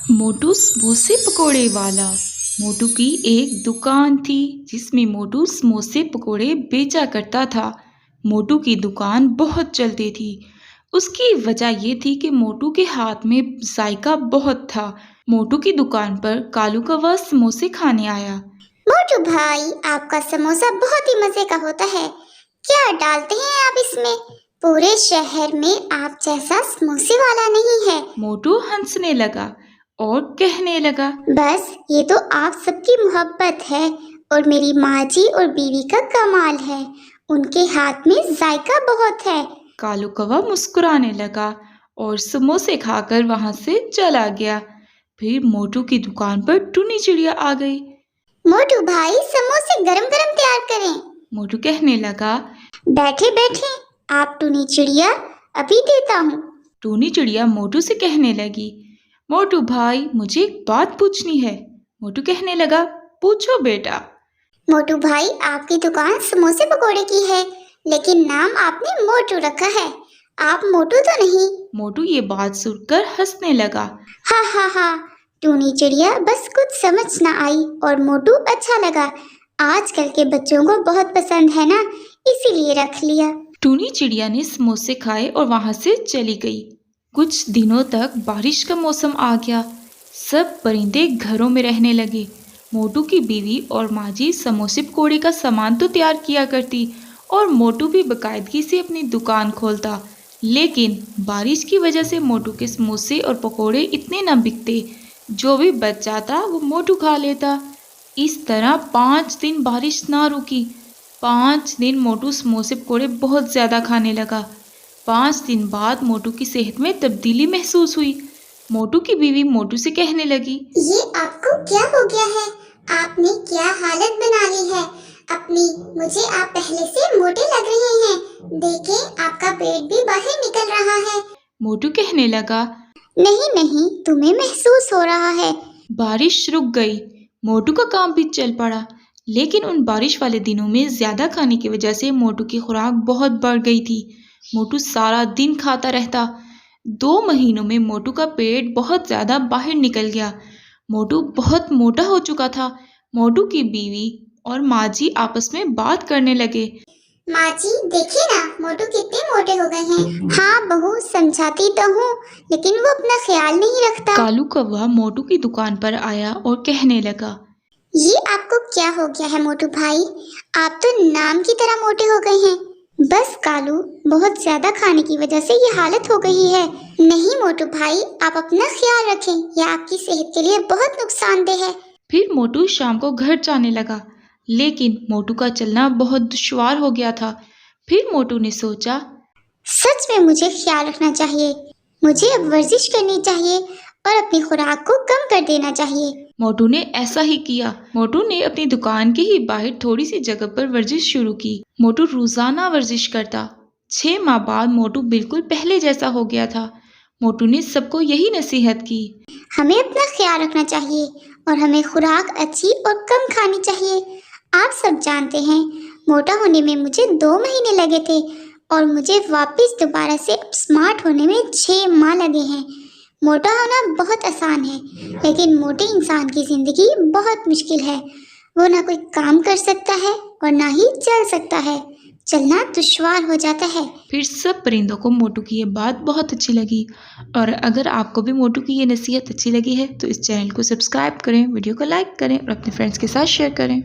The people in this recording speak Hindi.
मोटू समोसे पकोड़े वाला। मोटू की एक दुकान थी जिसमें मोटू समोसे पकोड़े बेचा करता था। मोटू की दुकान बहुत चलती थी। उसकी वजह ये थी कि मोटू के हाथ में जायका बहुत था। मोटू की दुकान पर कालू कौवा समोसे खाने आया। मोटू भाई, आपका समोसा बहुत ही मजे का होता है। क्या डालते हैं आप इसमें? पूरे शहर में आप जैसा समोसे वाला नहीं है। मोटू हंसने लगा और कहने लगा, बस ये तो आप सबकी मोहब्बत है और मेरी माँ जी और बीवी का कमाल है। उनके हाथ में जायका बहुत है। कालू कौवा मुस्कुराने लगा और समोसे खाकर वहां से चला गया। फिर मोटू की दुकान पर टुनी चिड़िया आ गई। मोटू भाई, समोसे गरम गरम तैयार करें। मोटू कहने लगा, बैठे बैठे आप टूनी चिड़िया, अभी देता हूँ। टूनी चिड़िया मोटू से कहने लगी, मोटू भाई मुझे एक बात पूछनी है। मोटू कहने लगा, पूछो बेटा। मोटू भाई, आपकी दुकान समोसे पकोड़े की है, लेकिन नाम आपने मोटू रखा है। आप मोटू तो नहीं? मोटू ये बात सुनकर हंसने लगा। हा हा हा, टूनी चिड़िया बस कुछ समझ न आई और मोटू अच्छा लगा। आजकल के बच्चों को बहुत पसंद है ना, इसीलिए रख लिया। टूनी चिड़िया ने समोसे खाए और वहां से चली गई। कुछ दिनों तक बारिश का मौसम आ गया। सब परिंदे घरों में रहने लगे। मोटू की बीवी और माँ जी समोसे पकोड़े का सामान तो तैयार किया करती और मोटू भी बाकायदगी से अपनी दुकान खोलता। लेकिन बारिश की वजह से मोटू के समोसे और पकोड़े इतने न बिकते। जो भी बच जाता वो मोटू खा लेता। इस तरह 5 दिन बारिश ना रुकी। 5 दिन मोटू समोसे पकोड़े बहुत ज़्यादा खाने लगा। 5 दिन बाद मोटू की सेहत में तब्दीली महसूस हुई। मोटू की बीवी मोटू से कहने लगी, ये आपको क्या हो गया है? आपने क्या हालत बना ली है अपनी? मुझे आप पहले से मोटे लग रहे हैं। देखें, आपका पेट भी बाहर निकल रहा है। मोटू कहने लगा, नहीं नहीं, तुम्हें महसूस हो रहा है। बारिश रुक गई। मोटू का काम भी चल पड़ा। लेकिन उन बारिश वाले दिनों में ज़्यादा खाने की वजह से मोटू की खुराक बहुत बढ़ गई थी। मोटू सारा दिन खाता रहता। 2 महीनों में मोटू का पेट बहुत ज़्यादा बाहर निकल गया। मोटू बहुत मोटा हो चुका था। मोटू की बीवी और माँ जी आपस में बात करने लगे। माँ जी, देखिए ना, मोटू कितने मोटे हो गए हैं। हाँ बहू, समझाती तो हूँ, लेकिन वो अपना ख्याल नहीं रखता। कालू कौवा मोटू की दुकान पर आया और कहने लगा, ये आपको क्या हो गया है मोटू भाई? आप तो नाम की तरह मोटे हो गए हैं। बस कालू, बहुत ज्यादा खाने की वजह से ये हालत हो गई है। नहीं मोटू भाई, आप अपना ख्याल रखें, यह आपकी सेहत के लिए बहुत नुकसानदेह है। फिर मोटू शाम को घर जाने लगा। लेकिन मोटू का चलना बहुत दुश्वार हो गया था। फिर मोटू ने सोचा, सच में मुझे ख्याल रखना चाहिए। मुझे अब वर्जिश करनी चाहिए और अपनी खुराक को कम कर देना चाहिए। मोटू ने ऐसा ही किया। मोटू ने अपनी दुकान के ही बाहर थोड़ी सी जगह पर वर्जिश शुरू की। मोटू रोजाना वर्जिश करता। 6 माह बाद मोटू बिल्कुल पहले जैसा हो गया था। मोटू ने सबको यही नसीहत की, हमें अपना ख्याल रखना चाहिए और हमें खुराक अच्छी और कम खानी चाहिए। आप सब जानते हैं, मोटा होने में मुझे 2 महीने लगे थे और मुझे वापस दोबारा से स्मार्ट होने में 6 माह लगे हैं। मोटा होना बहुत आसान है, लेकिन मोटे इंसान की जिंदगी बहुत मुश्किल है। वो ना कोई काम कर सकता है और ना ही चल सकता है। चलना दुश्वार हो जाता है। फिर सब परिंदों को मोटू की ये बात बहुत अच्छी लगी। और अगर आपको भी मोटू की ये नसीहत अच्छी लगी है तो इस चैनल को सब्सक्राइब करें, वीडियो को लाइक करें और अपने फ्रेंड्स के साथ शेयर करें।